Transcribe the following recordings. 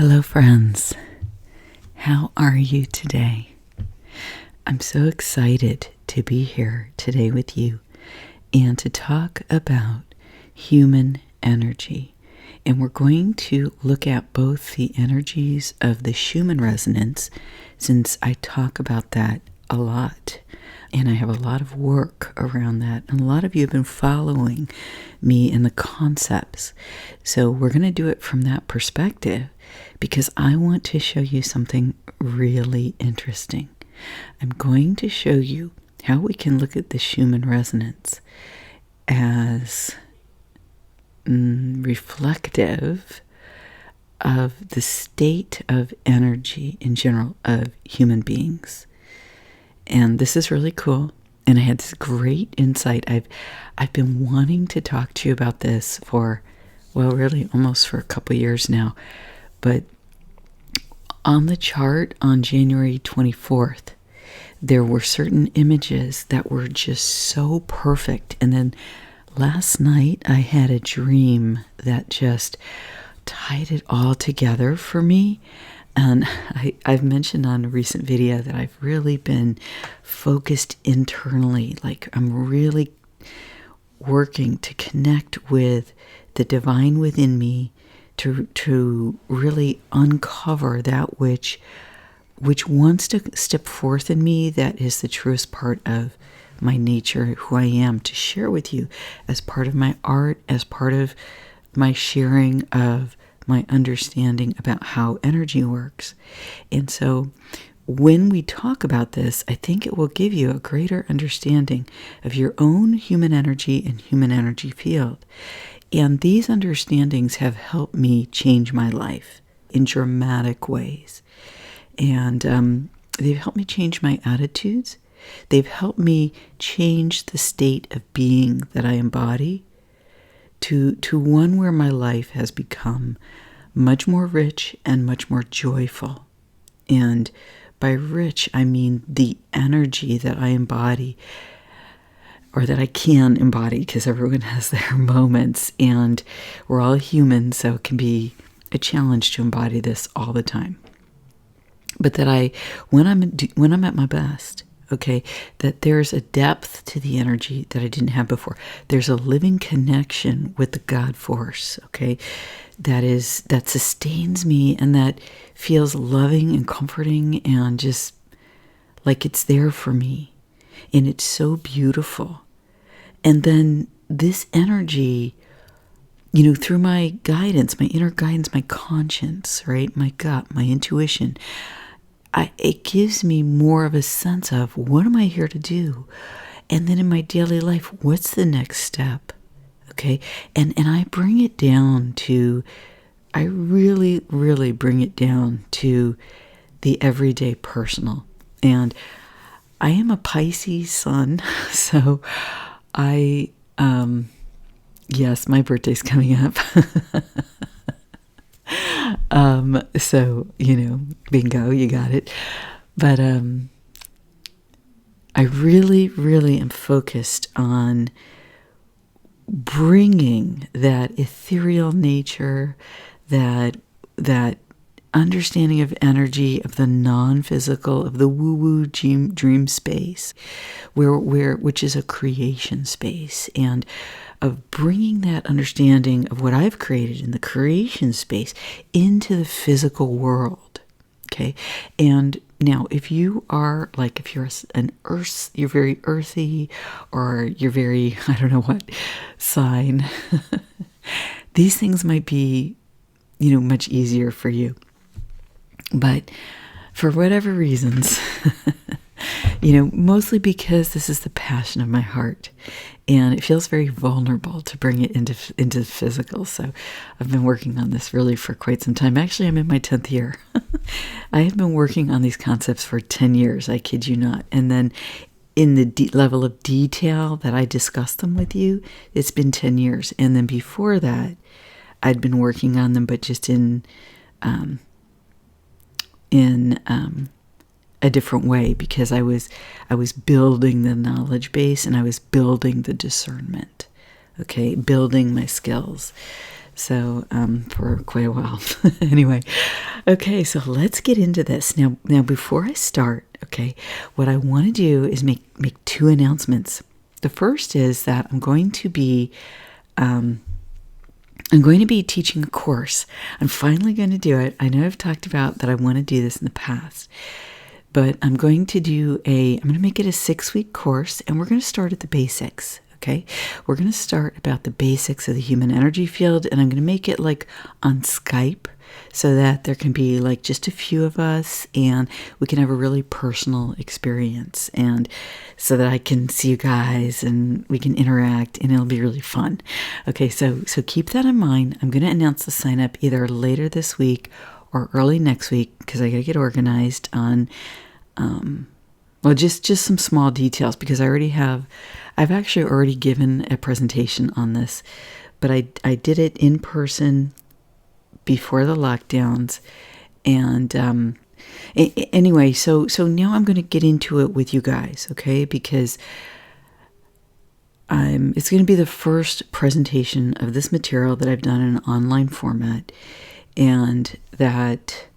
Hello, friends. How are you today? I'm so excited to be here today with you and to talk about human energy. And we're going to look at both the energies of the Schumann Resonance, since I talk about that a lot. And I have a lot of work around that. And a lot of you have been following me in the concepts. So we're going to do it from that perspective because I want to show you something really interesting. I'm going to show you how we can look at the Schumann Resonance as reflective of the state of energy in general of human beings. And this is really cool. And I had this great insight. I've been wanting to talk to you about this for, well, really almost for a couple years now. But on the chart on January 24th, there were certain images that were just so perfect. And then last night I had a dream that just tied it all together for me. And I've mentioned on a recent video that I've really been focused internally. Like I'm really working to connect with the divine within me to really uncover that which wants to step forth in me, that is the truest part of my nature, who I am, to share with you as part of my art, as part of my sharing of my understanding about how energy works. And so when we talk about this, I think it will give you a greater understanding of your own human energy and human energy field. And these understandings have helped me change my life in dramatic ways. And they've helped me change my attitudes. They've helped me change the state of being that I embody to one where my life has become much more rich and much more joyful. And by rich, I mean the energy that I embody, or that I can embody, because everyone has their moments, and we're all human, so it can be a challenge to embody this all the time. But that when I'm at my best, okay, that there's a depth to the energy that I didn't have before. There's a living connection with the God force, okay, that sustains me and that feels loving and comforting and just like it's there for me. And it's so beautiful. And then this energy, through my guidance, my inner guidance, my conscience, right, my gut, my intuition, it gives me more of a sense of what am I here to do? And then in my daily life, what's the next step? Okay. And I bring it down to, I really, really bring it down to the everyday personal. And I am a Pisces sun. So yes, my birthday's coming up. So, bingo, you got it. But I really, really am focused on bringing that ethereal nature, that understanding of energy, of the non-physical, of the woo-woo dream space, which is a creation space, and of bringing that understanding of what I've created in the creation space into the physical world. Okay. And now if you're an earth, you're very earthy, or you're very, I don't know what sign, these things might be, much easier for you. But for whatever reasons, mostly because this is the passion of my heart, and it feels very vulnerable to bring it into physical. So I've been working on this really for quite some time. Actually, I'm in my 10th year. I have been working on these concepts for 10 years, I kid you not. And then in the level of detail that I discuss them with you, it's been 10 years. And then before that, I'd been working on them, but just in a different way, because I was building the knowledge base and I was building the discernment, okay, building my skills. So for quite a while. Anyway, Okay, so let's get into this. Now before I start, okay, what I want to do is make two announcements. The first is that I'm going to be teaching a course. I'm finally going to do it. I know I've talked about that I want to do this in the past, but I'm going to make it a 6-week course, and we're going to start at the basics. Okay, we're going to start about the basics of the human energy field, and I'm going to make it like on Skype so that there can be like just a few of us and we can have a really personal experience, and so that I can see you guys and we can interact and it'll be really fun. Okay, so keep that in mind. I'm going to announce the sign up either later this week or early next week because I got to get organized on well, just some small details because I've actually already given a presentation on this, but I did it in person before the lockdowns. And anyway, so now I'm going to get into it with you guys, okay? Because it's going to be the first presentation of this material that I've done in an online format, and that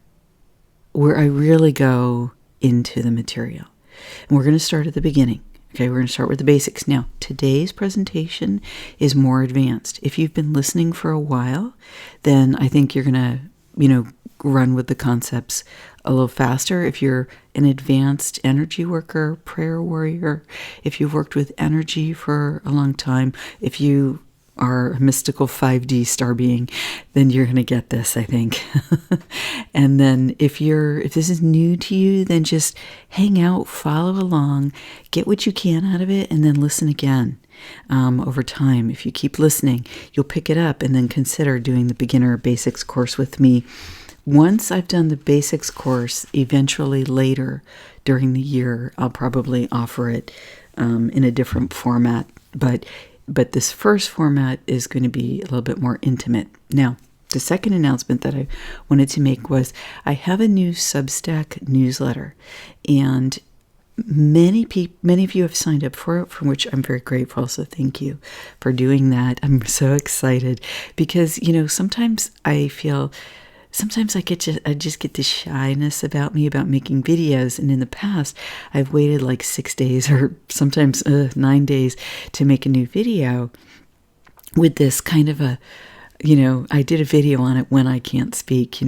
where I really go into the material. And we're going to start at the beginning. Okay, we're going to start with the basics. Now, today's presentation is more advanced. If you've been listening for a while, then I think you're going to, run with the concepts a little faster. If you're an advanced energy worker, prayer warrior, if you've worked with energy for a long time, if you are a mystical 5D star being, then you're going to get this, I think. And then if this is new to you, then just hang out, follow along, get what you can out of it, and then listen again. Over time, if you keep listening, you'll pick it up, and then consider doing the beginner basics course with me. Once I've done the basics course, eventually later during the year, I'll probably offer it in a different format. But this first format is going to be a little bit more intimate. Now, the second announcement that I wanted to make was I have a new Substack newsletter, and many of you have signed up for it, for which I'm very grateful. So thank you for doing that. I'm so excited because, sometimes I just get this shyness about me about making videos. And in the past, I've waited like 6 days or sometimes 9 days to make a new video with this kind of I did a video on it when I can't speak,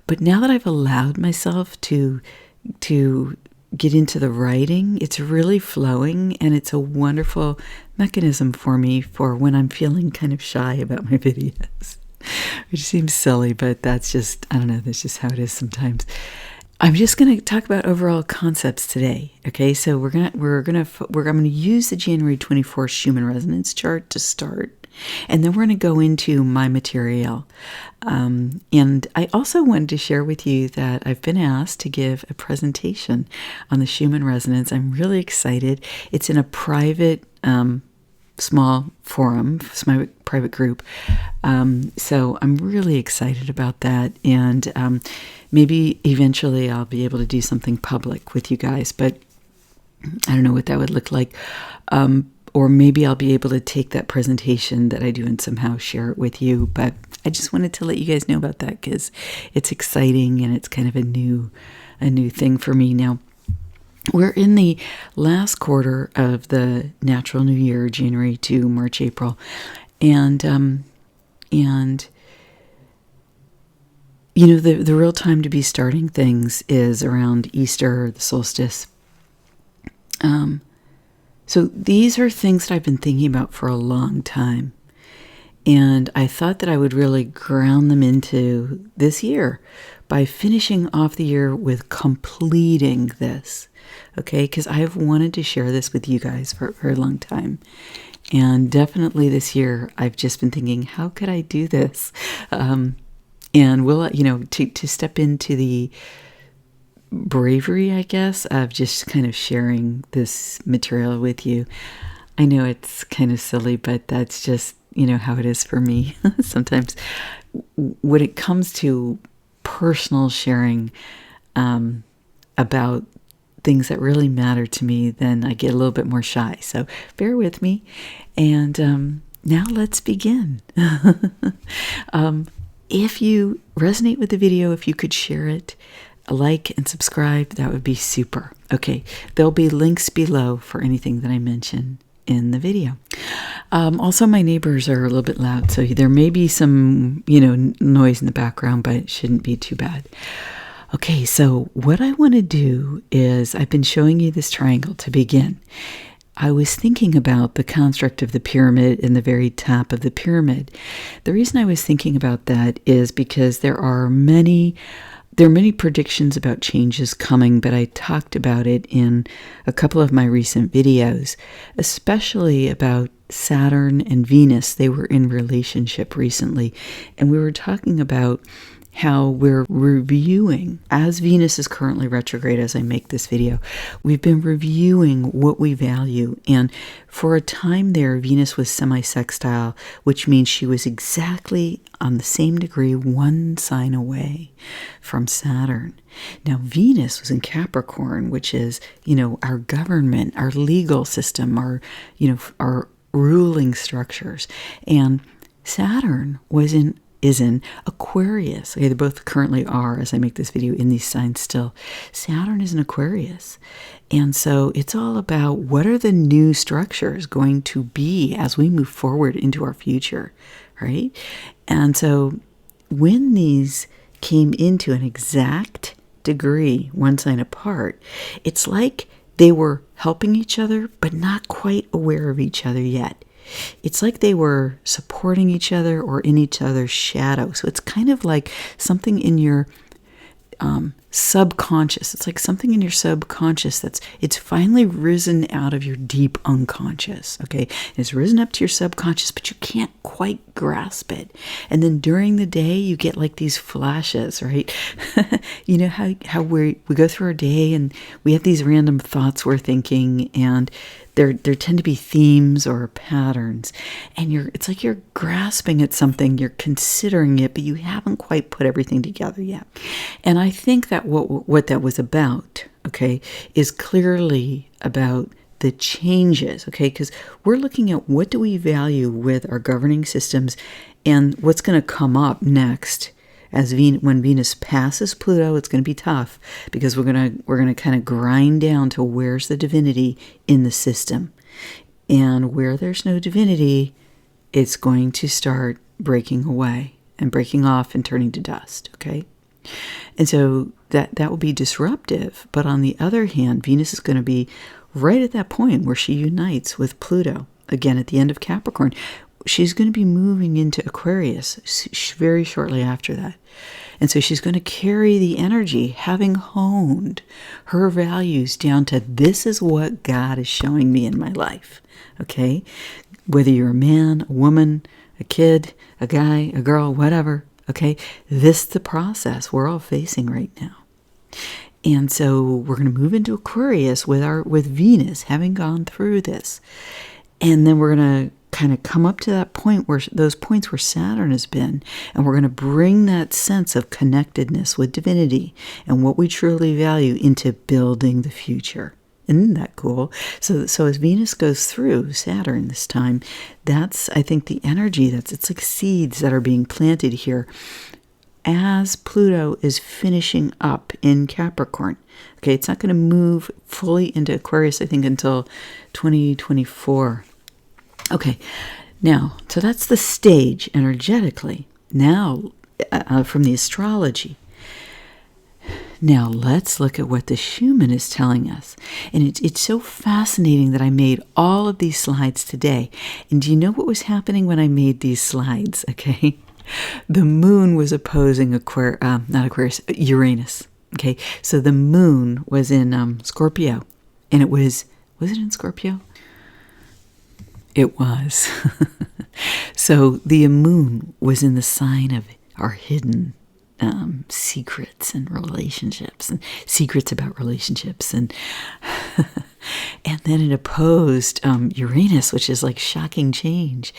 But now that I've allowed myself to get into the writing, it's really flowing, and it's a wonderful mechanism for me for when I'm feeling kind of shy about my videos. Which seems silly, but that's just, I don't know, that's just how it is sometimes. I'm just going to talk about overall concepts today. Okay, so I'm going to use the January 24th Schumann Resonance chart to start. And then we're going to go into my material. And I also wanted to share with you that I've been asked to give a presentation on the Schumann Resonance. I'm really excited. It's in a private small forum, my private group. So I'm really excited about that. And maybe eventually I'll be able to do something public with you guys, but I don't know what that would look like. Or maybe I'll be able to take that presentation that I do and somehow share it with you. But I just wanted to let you guys know about that because it's exciting and it's kind of a new thing for me now. We're in the last quarter of the natural new year, January to March, April. And the real time to be starting things is around Easter, the solstice. So these are things that I've been thinking about for a long time. And I thought that I would really ground them into this year by finishing off the year with completing this. Okay, because I've wanted to share this with you guys for a very long time. And definitely this year, I've just been thinking, how could I do this? And to step into the bravery, I guess, of just kind of sharing this material with you. I know it's kind of silly, but that's just, how it is for me. Sometimes when it comes to personal sharing about things that really matter to me, then I get a little bit more shy. So bear with me. And now let's begin. if you resonate with the video, if you could share it, like and subscribe, that would be super. Okay, there'll be links below for anything that I mention in the video. Also, my neighbors are a little bit loud, so there may be some, noise in the background, but it shouldn't be too bad. Okay, so what I want to do is, I've been showing you this triangle to begin. I was thinking about the construct of the pyramid in the very top of the pyramid. The reason I was thinking about that is because there are many predictions about changes coming, but I talked about it in a couple of my recent videos, especially about Saturn and Venus. They were in relationship recently, and we were talking about how we're reviewing, as Venus is currently retrograde as I make this video, we've been reviewing what we value. And for a time there, Venus was semi-sextile, which means she was exactly on the same degree, one sign away from Saturn. Now, Venus was in Capricorn, which is, our government, our legal system, our ruling structures. And Saturn is in Aquarius. Okay, they both currently are, as I make this video, in these signs still. Saturn is in Aquarius. And so it's all about what are the new structures going to be as we move forward into our future, right? And so when these came into an exact degree, one sign apart, it's like they were helping each other, but not quite aware of each other yet. It's like they were supporting each other or in each other's shadow. So it's kind of like something in your subconscious. It's like something in your subconscious it's finally risen out of your deep unconscious. Okay, it's risen up to your subconscious, but you can't quite grasp it. And then during the day, you get like these flashes, right? You know how we go through our day and we have these random thoughts we're thinking, and there tend to be themes or patterns, and it's like you're grasping at something, you're considering it, but you haven't quite put everything together yet. And I think that what that was about, okay, is clearly about the changes, okay, because we're looking at what do we value with our governing systems and what's going to come up next. When Venus passes Pluto, it's going to be tough because we're gonna kind of grind down to where's the divinity in the system, and where there's no divinity, it's going to start breaking away and breaking off and turning to dust. Okay, and so that will be disruptive. But on the other hand, Venus is going to be right at that point where she unites with Pluto again at the end of Capricorn. She's going to be moving into Aquarius very shortly after that. And so she's going to carry the energy, having honed her values down to this is what God is showing me in my life. Okay? Whether you're a man, a woman, a kid, a guy, a girl, whatever. Okay? This is the process we're all facing right now. And so we're going to move into Aquarius with Venus having gone through this. And then we're going to kind of come up to that point those points where Saturn has been, and we're going to bring that sense of connectedness with divinity and what we truly value into building the future. Isn't that cool? So as Venus goes through Saturn this time, that's, I think, the energy it's like seeds that are being planted here as Pluto is finishing up in Capricorn. Okay, it's not going to move fully into Aquarius, I think, until 2024. Okay, now, so that's the stage energetically. Now, from the astrology. Now, let's look at what the Schumann is telling us. And it's so fascinating that I made all of these slides today. And do you know what was happening when I made these slides? Okay, the moon was opposing Uranus. Okay, so the moon was in Scorpio. And it was it in Scorpio? It was. So the moon was in the sign of our hidden secrets and relationships and secrets about relationships. And and then it opposed Uranus, which is like shocking change,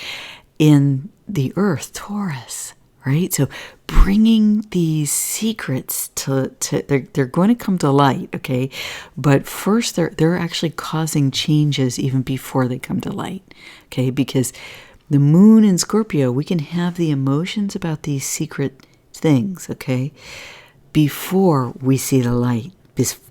in the earth, Taurus. Right? So bringing these secrets they're going to come to light, okay? But first they're actually causing changes even before they come to light, okay? Because the moon in Scorpio, we can have the emotions about these secret things, okay, before we see the light,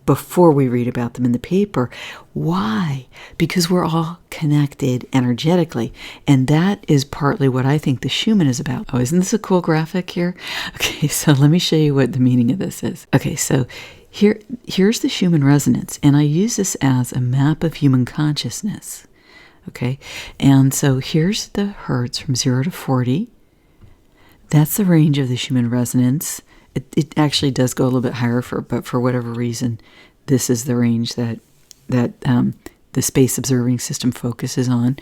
before we read about them in the paper. Why? Because we're all connected energetically. And that is partly what I think the Schumann is about. Oh, isn't this a cool graphic here? Okay, so let me show you what the meaning of this is. Okay, so here's the Schumann Resonance, and I use this as a map of human consciousness. Okay, and so here's the hertz from 0 to 40. That's the range of the Schumann Resonance. It actually does go a little bit higher, but for whatever reason, this is the range that the Space Observing System focuses on.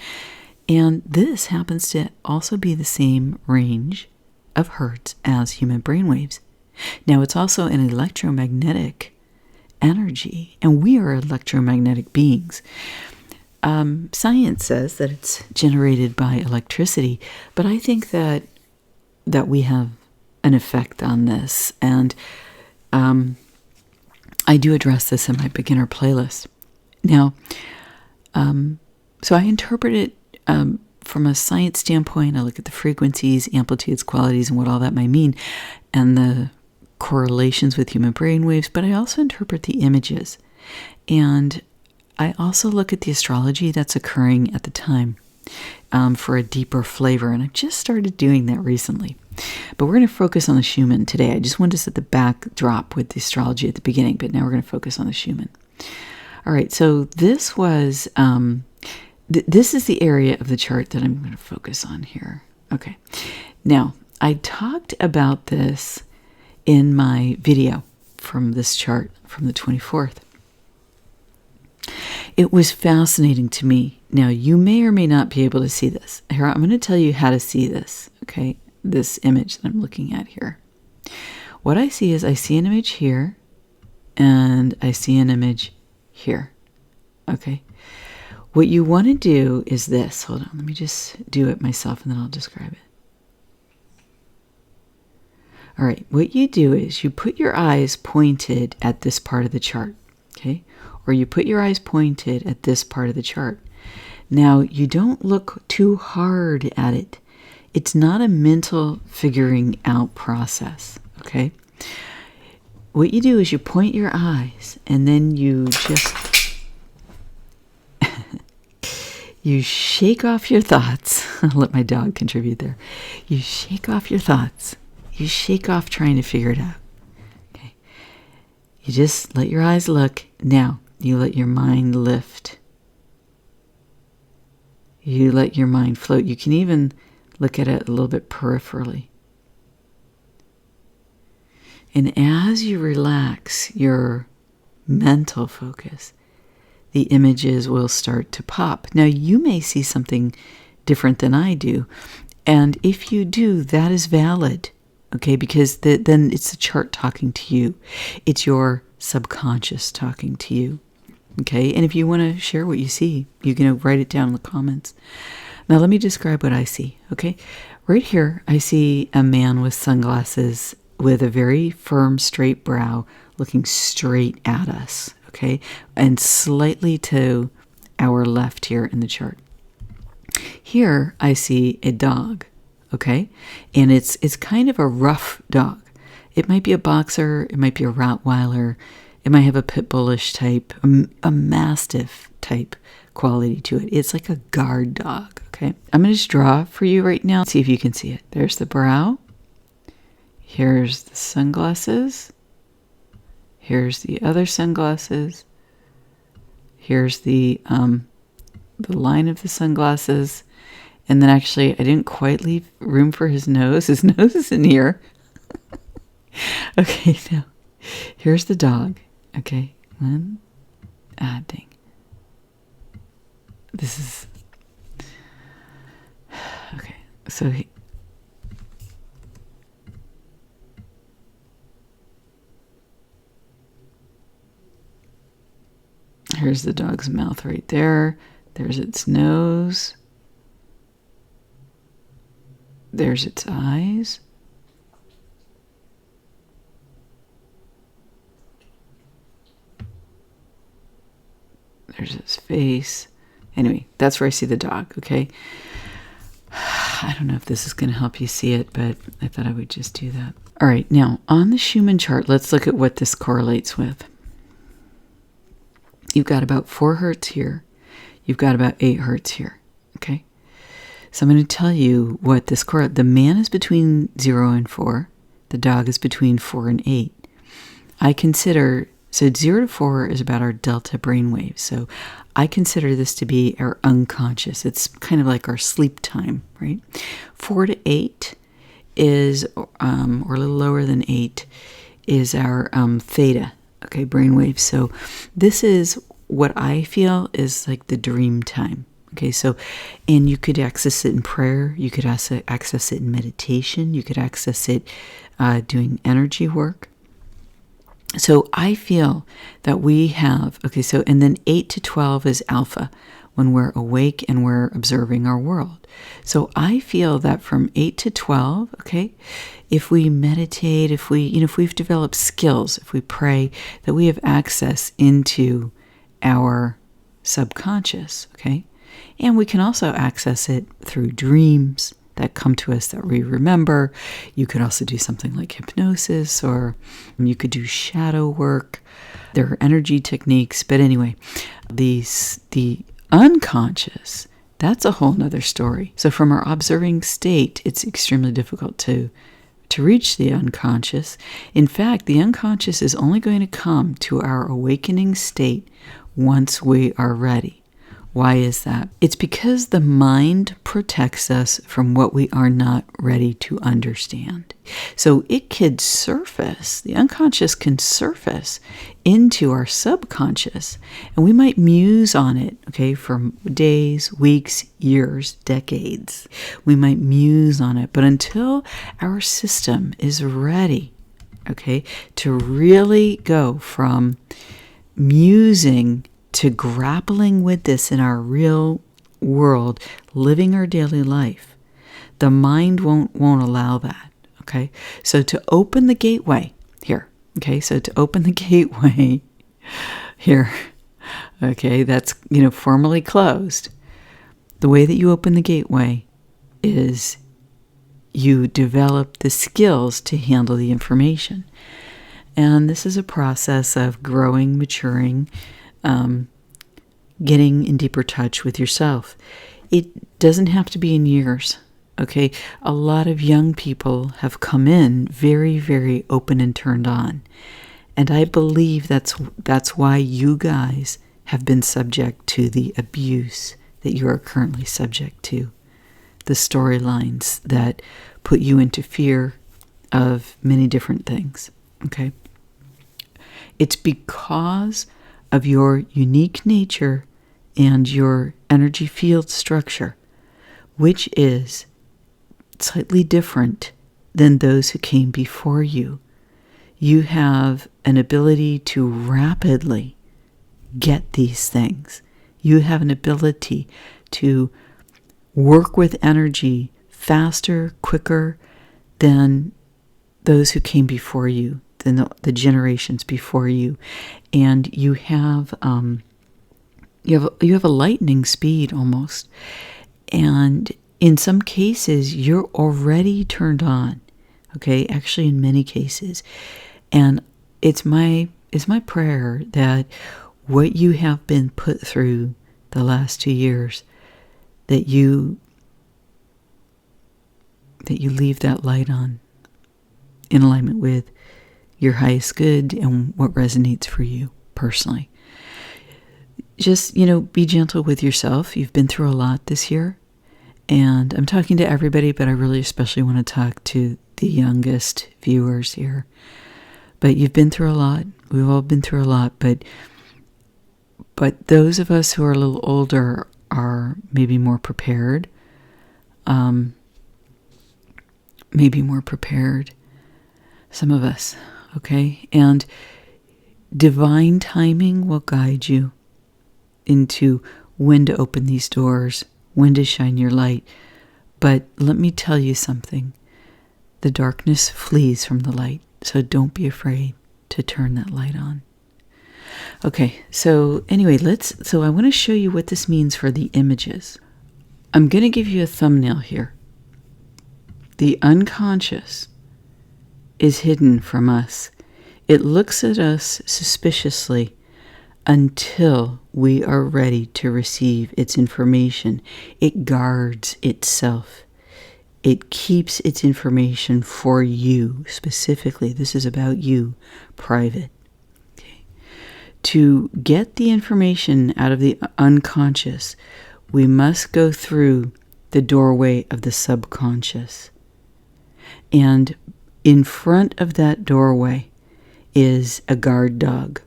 And this happens to also be the same range of hertz as human brainwaves. Now, it's also an electromagnetic energy, and we are electromagnetic beings. Science says that it's generated by electricity, but I think that we have an effect on this, and I do address this in my beginner playlist. Now, so I interpret it from a science standpoint. I look at the frequencies, amplitudes, qualities, and what all that might mean, and the correlations with human brainwaves, but I also interpret the images, and I also look at the astrology that's occurring at the time for a deeper flavor, and I've just started doing that recently. But we're going to focus on the Schumann today. I just wanted to set the backdrop with the astrology at the beginning, but now we're going to focus on the Schumann. All right, so this was, this is the area of the chart that I'm going to focus on here. Okay, now I talked about this in my video from this chart from the 24th. It was fascinating to me. Now, you may or may not be able to see this. Here, I'm going to tell you how to see this, okay? This image that I'm looking at here. What I see is I see an image here, and I see an image here, okay? What you want to do is this. Hold on, let me just do it myself, and then I'll describe it. All right, what you do is you put your eyes pointed at this part of the chart, okay? Or you put your eyes pointed at this part of the chart. Now, you don't look too hard at it. It's not a mental figuring out process, okay? What you do is you point your eyes, and then you just you shake off your thoughts. I'll let my dog contribute there. You shake off your thoughts. You shake off trying to figure it out. Okay. You just let your eyes look. Now, you let your mind lift. You let your mind float. You can even look at it a little bit peripherally. And as you relax your mental focus, the images will start to pop. Now, you may see something different than I do. And if you do, that is valid, okay? Because then it's the chart talking to you. It's your subconscious talking to you, okay? And if you want to share what you see, you can write it down in the comments. Now, let me describe what I see, okay? Right here, I see a man with sunglasses with a very firm, straight brow looking straight at us, okay? And slightly to our left here in the chart. Here, I see a dog, okay? And it's kind of a rough dog. It might be a boxer, it might be a Rottweiler, it might have a pit bullish type, a mastiff type quality to it. It's like a guard dog, okay? I'm going to just draw for you right now. See if you can see it. There's the brow. Here's the sunglasses. Here's the other sunglasses. Here's the line of the sunglasses. And then actually, I didn't quite leave room for his nose. His nose is in here. Okay, now, here's the dog. Okay, and dang. This is... Okay, so here's the dog's mouth right there. There's its nose. There's its eyes. There's its face. Anyway, that's where I see the dog, okay? I don't know if this is going to help you see it, but I thought I would just do that. All right, now on the Schumann chart, let's look at what this correlates with. You've got about 4 hertz here. You've got about 8 hertz here, okay? So I'm going to tell you what this correlates. The man is between 0 and 4. The dog is between 4 and 8. I consider, so 0 to 4 is about our delta brainwaves. So I consider this to be our unconscious. It's kind of like our sleep time, right? 4 to 8 is, or a little lower than 8, is our theta, okay, brainwaves. So this is what I feel is like the dream time. Okay, so, and you could access it in prayer, you could access it in meditation, you could access it doing energy work. So I feel that we have, okay, so, and then 8 to 12 is alpha, when we're awake and we're observing our world. So I feel that from 8 to 12, okay, if we meditate, if we, if we've developed skills, if we pray, that we have access into our subconscious, okay? And we can also access it through dreams that come to us that we remember. You could also do something like hypnosis, or you could do shadow work. There are energy techniques, but anyway, the unconscious, that's a whole nother story. So from our observing state, it's extremely difficult to reach the unconscious. In fact, the unconscious is only going to come to our awakening state once we are ready. Why is that? It's because the mind protects us from what we are not ready to understand. So it could surface, the unconscious can surface into our subconscious, and we might muse on it, okay, for days, weeks, years, decades. We might muse on it, but until our system is ready, okay, to really go from musing to grappling with this in our real world, living our daily life, the mind won't allow that, okay? So to open the gateway here, okay? So to open the gateway here, okay, that's, formally closed. The way that you open the gateway is you develop the skills to handle the information. And this is a process of growing, maturing, getting in deeper touch with yourself. It doesn't have to be in years, okay? A lot of young people have come in very, very open and turned on. And I believe that's why you guys have been subject to the abuse that you are currently subject to, the storylines that put you into fear of many different things, okay? It's because of your unique nature and your energy field structure, which is slightly different than those who came before you. You have an ability to rapidly get these things. You have an ability to work with energy faster, quicker than those who came before you, than the generations before you. And you have a lightning speed almost. And in some cases, you're already turned on. Okay, actually in many cases. And it's my prayer that what you have been put through the last 2 years, that you leave that light on in alignment with your highest good and what resonates for you personally. Just, be gentle with yourself. You've been through a lot this year. And I'm talking to everybody, but I really especially want to talk to the youngest viewers here. But you've been through a lot. We've all been through a lot. But those of us who are a little older are maybe more prepared. Maybe more prepared. Some of us, okay? And divine timing will guide you into when to open these doors, when to shine your light. But let me tell you something. The darkness flees from the light, so don't be afraid to turn that light on. Okay, so anyway, I want to show you what this means for the images. I'm going to give you a thumbnail here, the unconscious is hidden from us. It looks at us suspiciously until we are ready to receive its information. It guards itself. It keeps its information for you specifically. This is about you, private. Okay. To get the information out of the unconscious, we must go through the doorway of the subconscious. And in front of that doorway is a guard dog.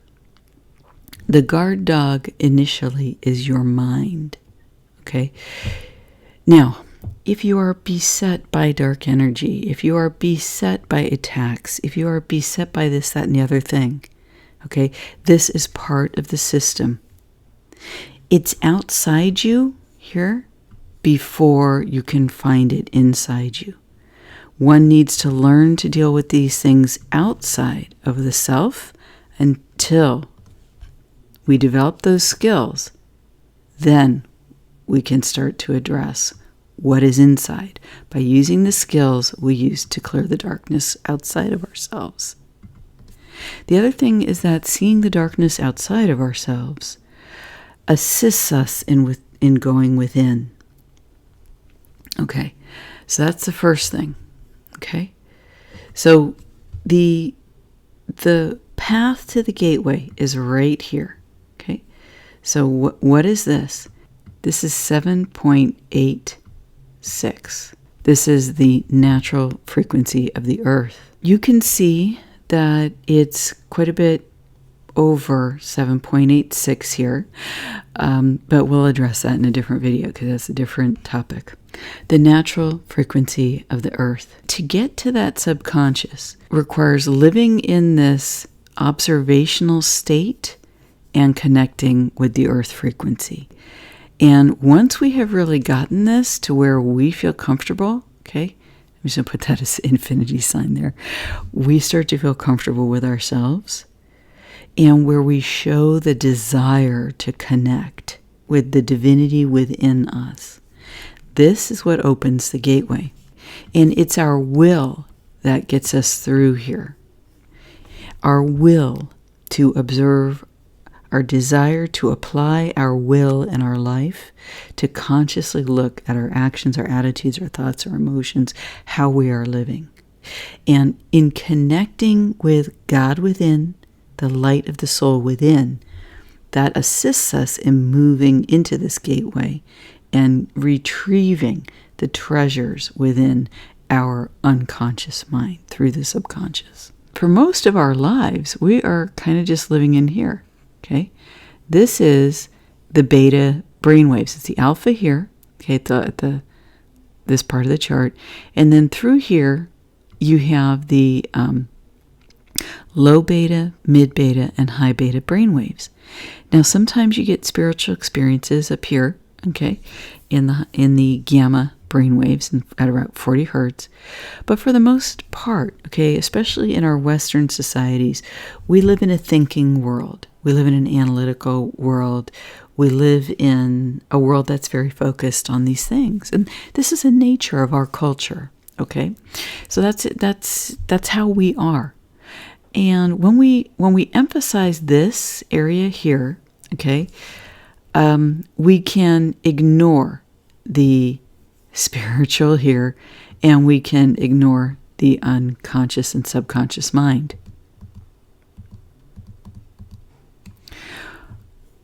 The guard dog initially is your mind. Okay? Now, if you are beset by dark energy, if you are beset by attacks, if you are beset by this, that, and the other thing, okay, this is part of the system. It's outside you here before you can find it inside you. One needs to learn to deal with these things outside of the self until we develop those skills. Then we can start to address what is inside by using the skills we use to clear the darkness outside of ourselves. The other thing is that seeing the darkness outside of ourselves assists us in going within. Okay, so that's the first thing. Okay, so the path to the gateway is right here. Okay, so what is this? This is 7.86. This is the natural frequency of the earth. You can see that it's quite a bit over 7.86 here, but we'll address that in a different video because that's a different topic. The natural frequency of the earth. To get to that subconscious requires living in this observational state and connecting with the earth frequency. And once we have really gotten this to where we feel comfortable, okay, I'm just going to put that as infinity sign there. We start to feel comfortable with ourselves and where we show the desire to connect with the divinity within us. This is what opens the gateway. And it's our will that gets us through here. Our will to observe, our desire to apply our will in our life, to consciously look at our actions, our attitudes, our thoughts, our emotions, how we are living. And in connecting with God within, the light of the soul within, that assists us in moving into this gateway and retrieving the treasures within our unconscious mind through the subconscious. For most of our lives, we are kind of just living in here, okay? This is the beta brainwaves. It's the alpha here, okay, at this part of the chart. And then through here, you have the low beta, mid beta, and high beta brainwaves. Now, sometimes you get spiritual experiences up here, okay, in the gamma brainwaves at around 40 hertz. But for the most part, okay, especially in our Western societies, we live in a thinking world. We live in an analytical world. We live in a world that's very focused on these things. And this is the nature of our culture, okay? So that's how we are. And when we emphasize this area here, okay, we can ignore the spiritual here, and we can ignore the unconscious and subconscious mind.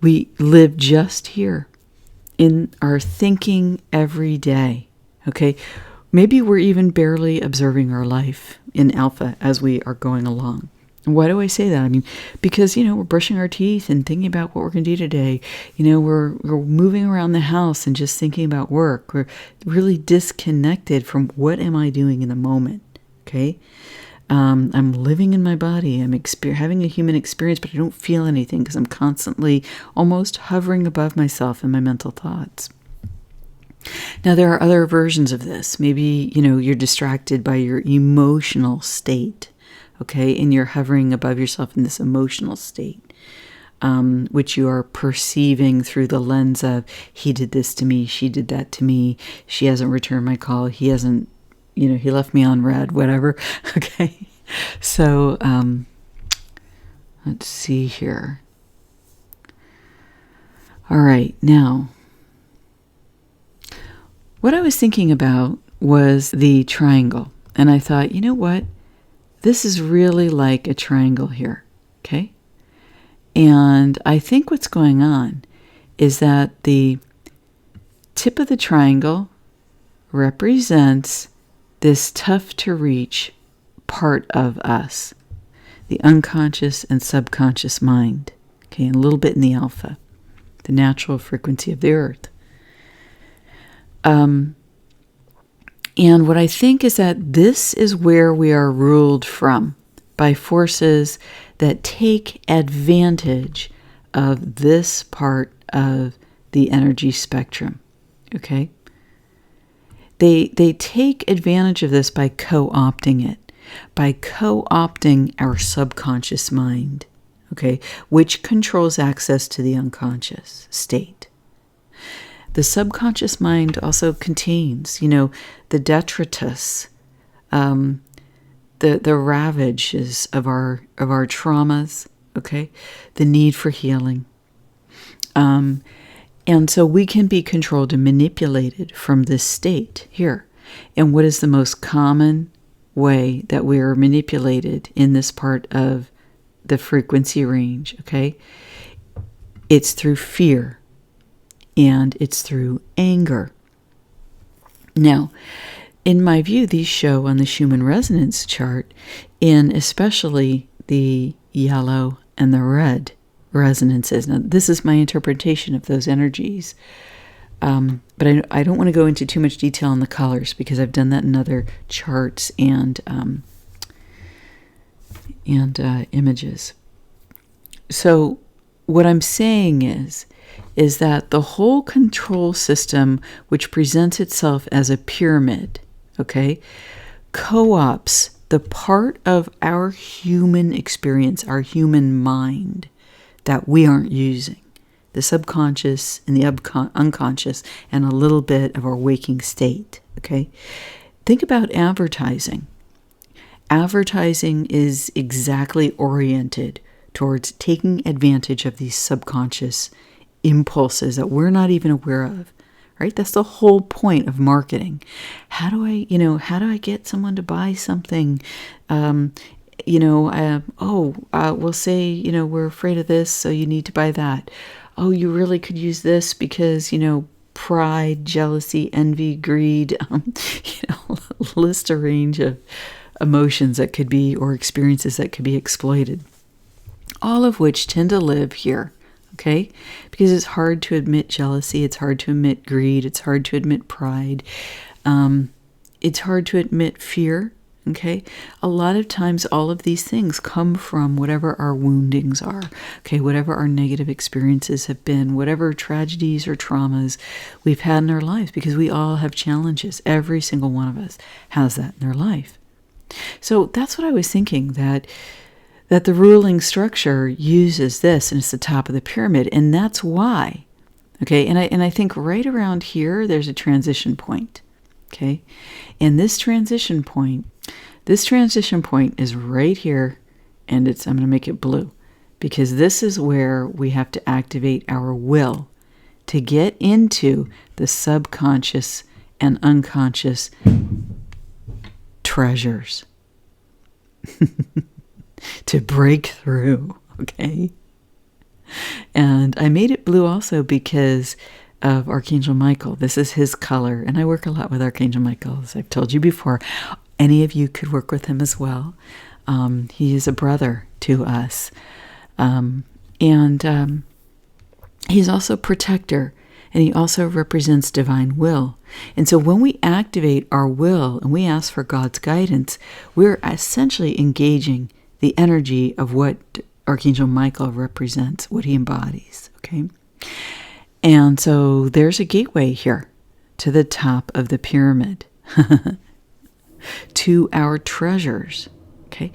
We live just here in our thinking every day, okay? Maybe we're even barely observing our life in alpha as we are going along. And why do I say that? I mean, because, we're brushing our teeth and thinking about what we're going to do today. We're moving around the house and just thinking about work. We're really disconnected from what am I doing in the moment, okay? I'm living in my body. I'm having a human experience, but I don't feel anything because I'm constantly almost hovering above myself in my mental thoughts. Now, there are other versions of this. Maybe, you're distracted by your emotional state. Okay, and you're hovering above yourself in this emotional state, which you are perceiving through the lens of, he did this to me, she did that to me, she hasn't returned my call, he hasn't, he left me on red, whatever. Okay. So, let's see here. All right. Now, what I was thinking about was the triangle. And I thought, you know what? This is really like a triangle here. Okay. And I think what's going on is that the tip of the triangle represents this tough to reach part of us, the unconscious and subconscious mind, okay, and a little bit in the alpha, the natural frequency of the earth. And what I think is that this is where we are ruled from by forces that take advantage of this part of the energy spectrum, okay? They take advantage of this by co-opting it, by co-opting our subconscious mind, okay, which controls access to the unconscious state. The subconscious mind also contains, the detritus, the ravages of our traumas, okay, the need for healing. And so we can be controlled and manipulated from this state here. And what is the most common way that we are manipulated in this part of the frequency range, okay? It's through fear and it's through anger. Now, in my view, these show on the Schumann Resonance chart in especially the yellow and the red resonances. Now, this is my interpretation of those energies. But I don't want to go into too much detail on the colors because I've done that in other charts and images. So what I'm saying is that the whole control system, which presents itself as a pyramid, okay, co-ops the part of our human experience, our human mind, that we aren't using. The subconscious and the unconscious and a little bit of our waking state, okay? Think about advertising. Advertising is exactly oriented towards taking advantage of these subconscious impulses that we're not even aware of, right? That's the whole point of marketing. How do I get someone to buy something? We'll say, we're afraid of this, so you need to buy that. Oh, you really could use this because, pride, jealousy, envy, greed, list a range of emotions that could be, or experiences that could be exploited. All of which tend to live here, okay? Because it's hard to admit jealousy, it's hard to admit greed, it's hard to admit pride, it's hard to admit fear. Okay, a lot of times all of these things come from whatever our woundings are, okay, whatever our negative experiences have been, whatever tragedies or traumas we've had in our lives, because we all have challenges. Every single one of us has that in their life. So that's what I was thinking, that the ruling structure uses this, and it's the top of the pyramid, and that's why, okay, and I think right around here there's a transition point, okay, and this transition point is right here, and I'm going to make it blue, because this is where we have to activate our will to get into the subconscious and unconscious treasures, to break through, okay? And I made it blue also because of Archangel Michael. This is his color, and I work a lot with Archangel Michael, as I've told you before. Any of you could work with him as well. He is a brother to us. And he's also protector, and he also represents divine will. And so when we activate our will and we ask for God's guidance, we're essentially engaging the energy of what Archangel Michael represents, what he embodies, okay? And so there's a gateway here to the top of the pyramid. To our treasures, okay?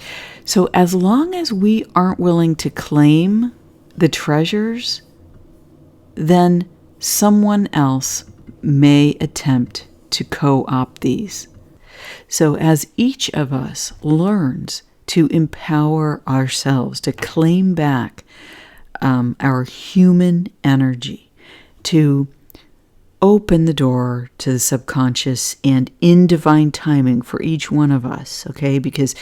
So as long as we aren't willing to claim the treasures, then someone else may attempt to co-opt these. So as each of us learns to empower ourselves, to claim back our human energy, to open the door to the subconscious and in divine timing for each one of us, okay? Because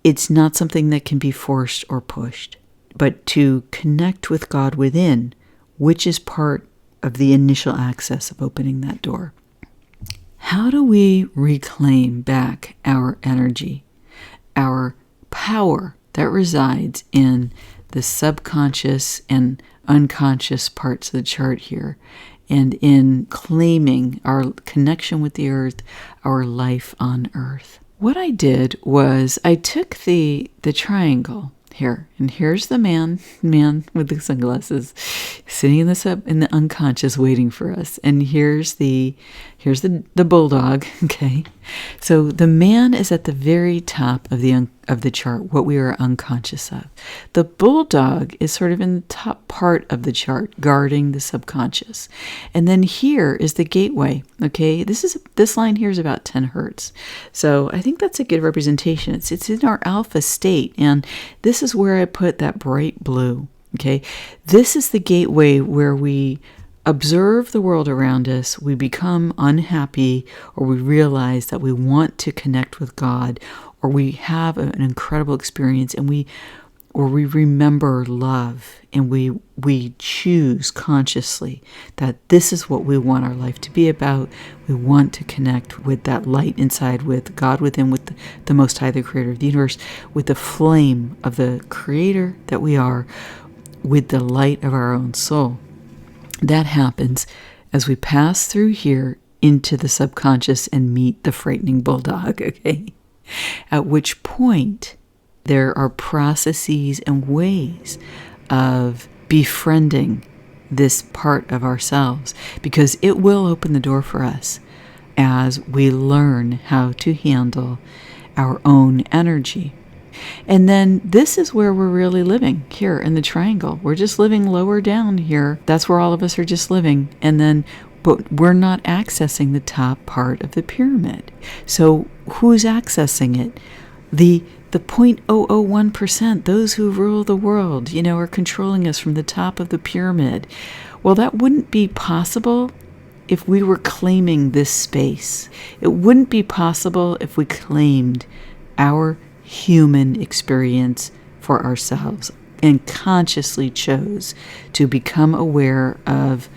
it's not something that can be forced or pushed, but to connect with God within, which is part of the initial access of opening that door. How do we reclaim back our energy, our power that resides in the subconscious and unconscious parts of the chart here, and in claiming our connection with the earth, our life on earth? What I did was I took the triangle here, and here's the man with the sunglasses sitting in the unconscious waiting for us, and here's the bulldog. Okay, so the man is at the very top of the chart, what we are unconscious of. The bulldog is sort of in the top part of the chart, guarding the subconscious. And then here is the gateway. Okay, this line here is about 10 hertz. So I think that's a good representation. It's in our alpha state, and this is where I put that bright blue. Okay, this is the gateway where we observe the world around us, we become unhappy, or we realize that we want to connect with God, or we have an incredible experience, and we remember love, and we choose consciously that this is what we want our life to be about. We want to connect with that light inside, with God within, with the Most High, the Creator of the universe, with the flame of the Creator that we are, with the light of our own soul. That happens as we pass through here into the subconscious and meet the frightening bulldog, okay? At which point there are processes and ways of befriending this part of ourselves, because it will open the door for us as we learn how to handle our own energy. And then this is where we're really living, here in the triangle. We're just living lower down here. That's where all of us are just living. And then, but we're not accessing the top part of the pyramid. So who's accessing it? The 0.001%, those who rule the world, are controlling us from the top of the pyramid. Well, that wouldn't be possible if we were claiming this space. It wouldn't be possible if we claimed our human experience for ourselves and consciously chose to become aware of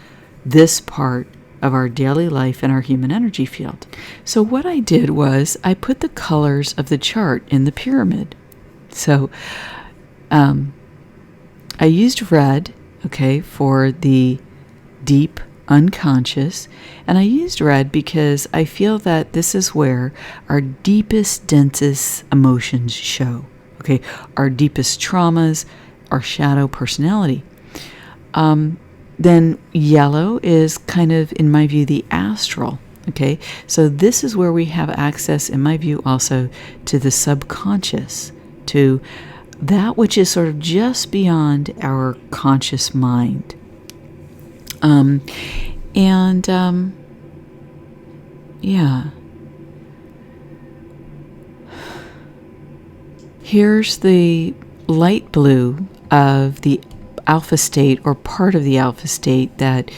this part of our daily life and our human energy field. So what I did was I put the colors of the chart in the pyramid. So I used red, okay, for the deep unconscious, and I used red because I feel that this is where our deepest, densest emotions show, okay, our deepest traumas, our shadow personality. Then yellow is kind of, in my view, the astral, okay, so this is where we have access, in my view, also to the subconscious, to that which is sort of just beyond our conscious mind. Yeah. Here's the light blue of the alpha state, or part of the alpha state, that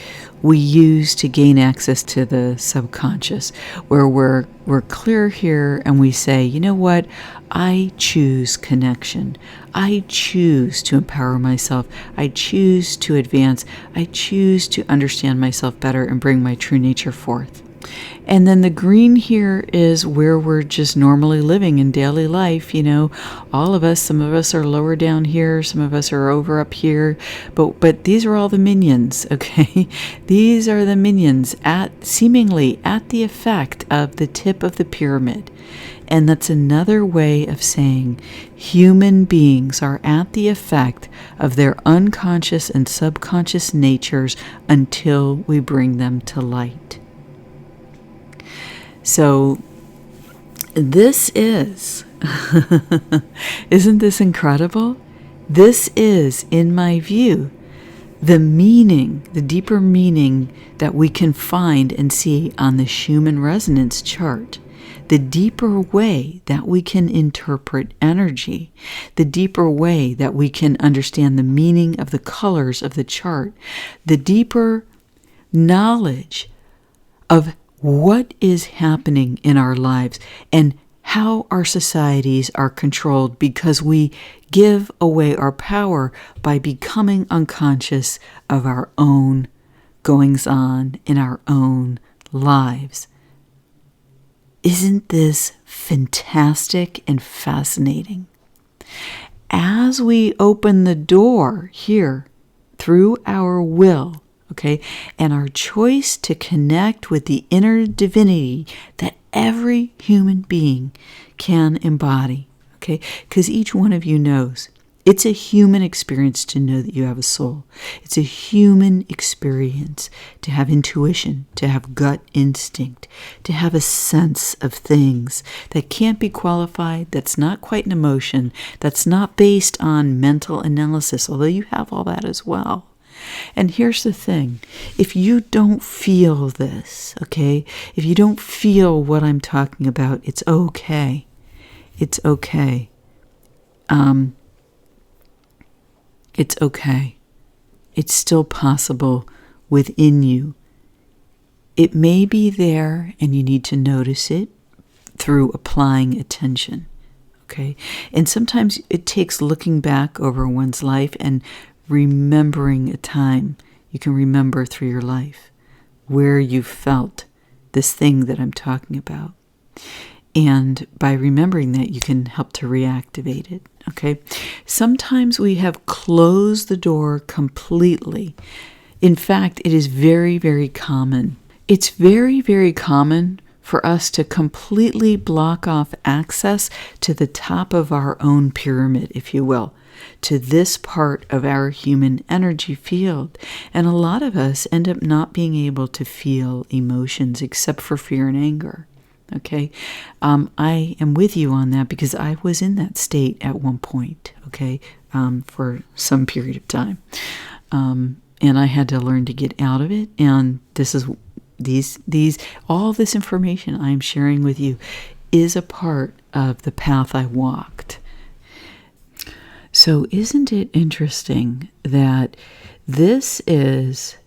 we use to gain access to the subconscious, where we're clear here and we say, you know what, I choose connection. I choose to empower myself. I choose to advance. I choose to understand myself better and bring my true nature forth. And then the green here is where we're just normally living in daily life. All of us, some of us are lower down here, some of us are over up here, but these are all the minions, okay? These are the minions seemingly at the effect of the tip of the pyramid. And that's another way of saying human beings are at the effect of their unconscious and subconscious natures until we bring them to light. So this is, isn't this incredible? This is, in my view, the meaning, the deeper meaning that we can find and see on the Schumann Resonance chart. the deeper way that we can interpret energy, the deeper way that we can understand the meaning of the colors of the chart, the deeper knowledge of what is happening in our lives and how our societies are controlled because we give away our power by becoming unconscious of our own goings-on in our own lives. Isn't this fantastic and fascinating? As we open the door here through our will, okay, and our choice to connect with the inner divinity that every human being can embody, okay, because each one of you knows it's a human experience to know that you have a soul. It's a human experience to have intuition, to have gut instinct, to have a sense of things that can't be qualified, that's not quite an emotion, that's not based on mental analysis, although you have all that as well. And here's the thing, if you don't feel this, okay, if you don't feel what I'm talking about, it's okay. It's okay. It's okay. It's still possible within you. It may be there and you need to notice it through applying attention, okay? And sometimes it takes looking back over one's life and remembering a time you can remember through your life where you felt this thing that I'm talking about. And by remembering that, you can help to reactivate it, okay? Sometimes we have closed the door completely. In fact, it is very, very common. It's very, very common for us to completely block off access to the top of our own pyramid, if you will, to this part of our human energy field. And a lot of us end up not being able to feel emotions except for fear and anger. Okay, I am with you on that because I was in that state at one point, okay, for some period of time. And I had to learn to get out of it. And this is all this information I'm sharing with you is a part of the path I walked. So isn't it interesting that this is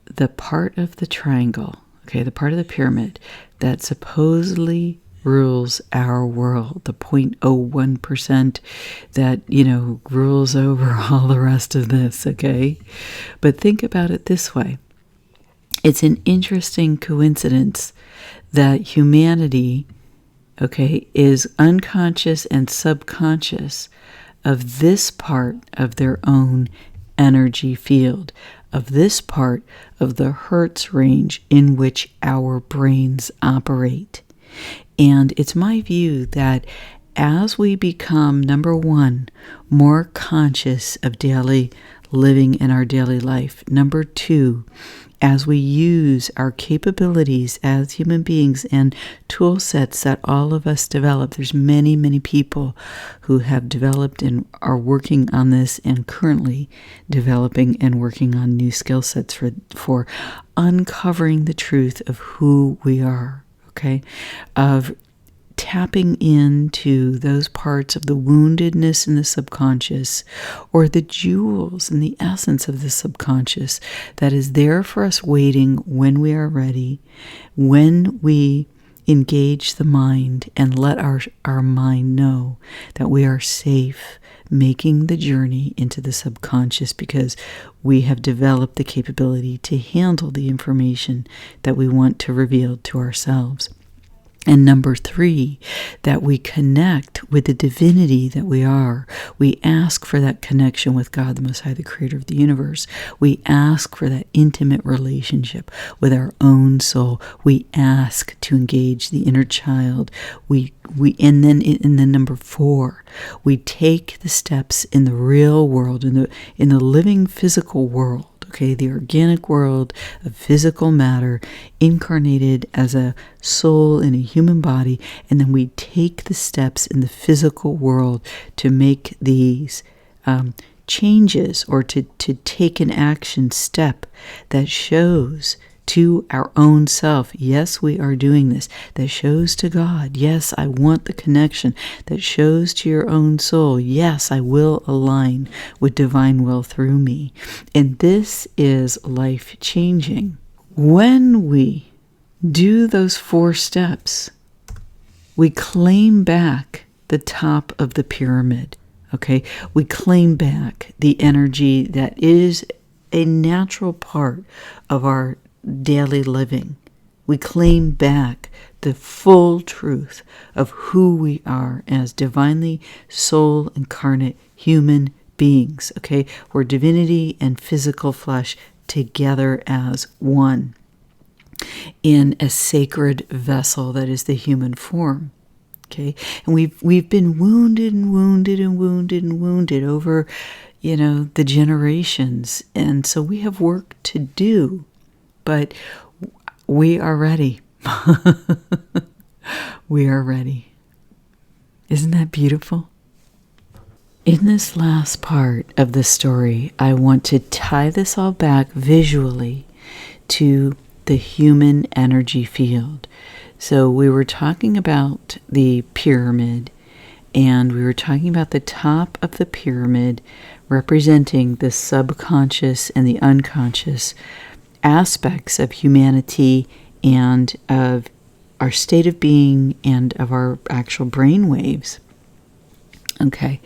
the part of the triangle, okay, the part of the pyramid that supposedly rules our world, the 0.01% that, rules over all the rest of this, okay? But think about it this way. It's an interesting coincidence that humanity, okay, is unconscious and subconscious of this part of their own energy field, of this part of the Hertz range in which our brains operate. And it's my view that as we become, number one, more conscious of daily living in our daily life, number two, as we use our capabilities as human beings and tool sets that all of us develop. There's many, many people who have developed and are working on this and currently developing and working on new skill sets for uncovering the truth of who we are, okay? Of tapping into those parts of the woundedness in the subconscious or the jewels in the essence of the subconscious that is there for us waiting when we are ready, when we engage the mind and let our mind know that we are safe making the journey into the subconscious because we have developed the capability to handle the information that we want to reveal to ourselves. And number three, that we connect with the divinity that we are. We ask for that connection with God, the Most High, the Creator of the universe. We ask for that intimate relationship with our own soul. We ask to engage the inner child. And then number four, we take the steps in the real world, in the living physical world. Okay, the organic world of physical matter incarnated as a soul in a human body, and then we take the steps in the physical world to make these changes or to take an action step that shows to our own self. Yes, we are doing this. That shows to God. Yes, I want the connection. That shows to your own soul. Yes, I will align with divine will through me. And this is life-changing. When we do those 4 steps, we claim back the top of the pyramid. Okay, we claim back the energy that is a natural part of our daily living. We claim back the full truth of who we are as divinely soul incarnate human beings. Okay, we're divinity and physical flesh together as one in a sacred vessel that is the human form. Okay, and we've been wounded and wounded and wounded and wounded over, the generations, and so we have work to do, but we are ready. We are ready. Isn't that beautiful? In this last part of the story, I want to tie this all back visually to the human energy field. So we were talking about the pyramid, and we were talking about the top of the pyramid representing the subconscious and the unconscious aspects of humanity and of our state of being and of our actual brain waves. Okay,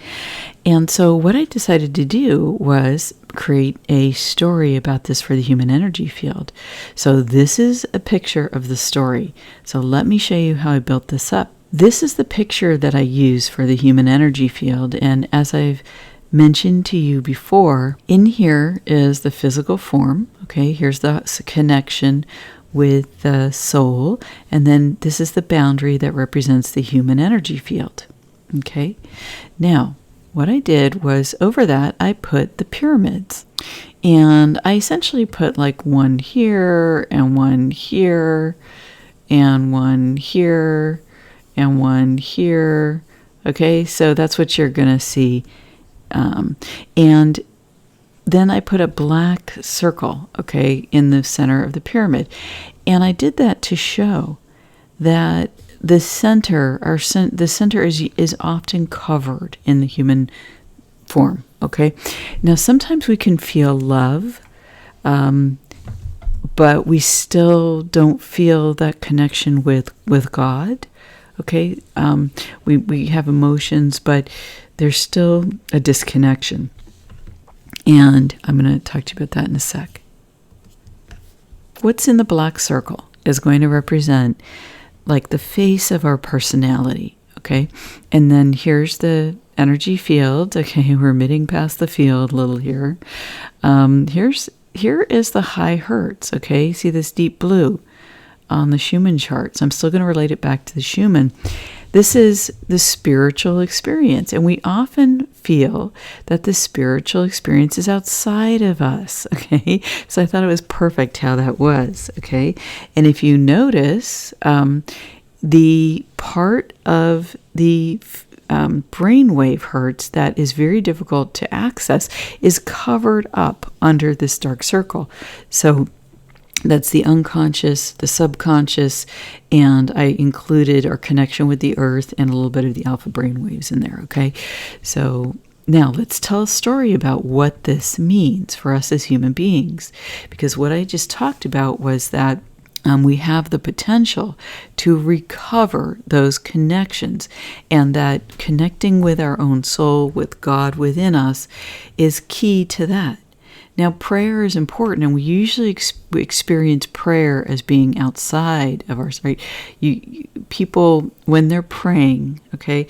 and so what I decided to do was create a story about this for the human energy field. So this is a picture of the story. So let me show you how I built this up. This is the picture that I use for the human energy field, and as I've mentioned to you before, in here is the physical form. Okay, here's the connection with the soul, and then this is the boundary that represents the human energy field. Okay, now what I did was over that I put the pyramids, and I essentially put like one here and one here and one here and one here. Okay, so that's what you're gonna see, and then I put a black circle, okay, in the center of the pyramid, and I did that to show that the center, the center is often covered in the human form. Okay, now sometimes we can feel love, but we still don't feel that connection with God. Okay, we have emotions, but there's still a disconnection, and I'm going to talk to you about that in a sec. What's in the black circle is going to represent like the face of our personality, okay? And then here's the energy field, okay? We're emitting past the field a little here. Here is the high hertz, okay? See this deep blue on the Schumann charts. I'm still going to relate it back to the Schumann. This is the spiritual experience, and we often feel that the spiritual experience is outside of us, okay? So I thought it was perfect how that was, okay? And if you notice, the part of the brainwave hertz that is very difficult to access is covered up under this dark circle. So that's the unconscious, the subconscious, and I included our connection with the earth and a little bit of the alpha brainwaves in there, okay? So now let's tell a story about what this means for us as human beings, because what I just talked about was that we have the potential to recover those connections, and that connecting with our own soul, with God within us, is key to that. Now, prayer is important, and we usually experience prayer as being outside of us, right? People, when they're praying, okay,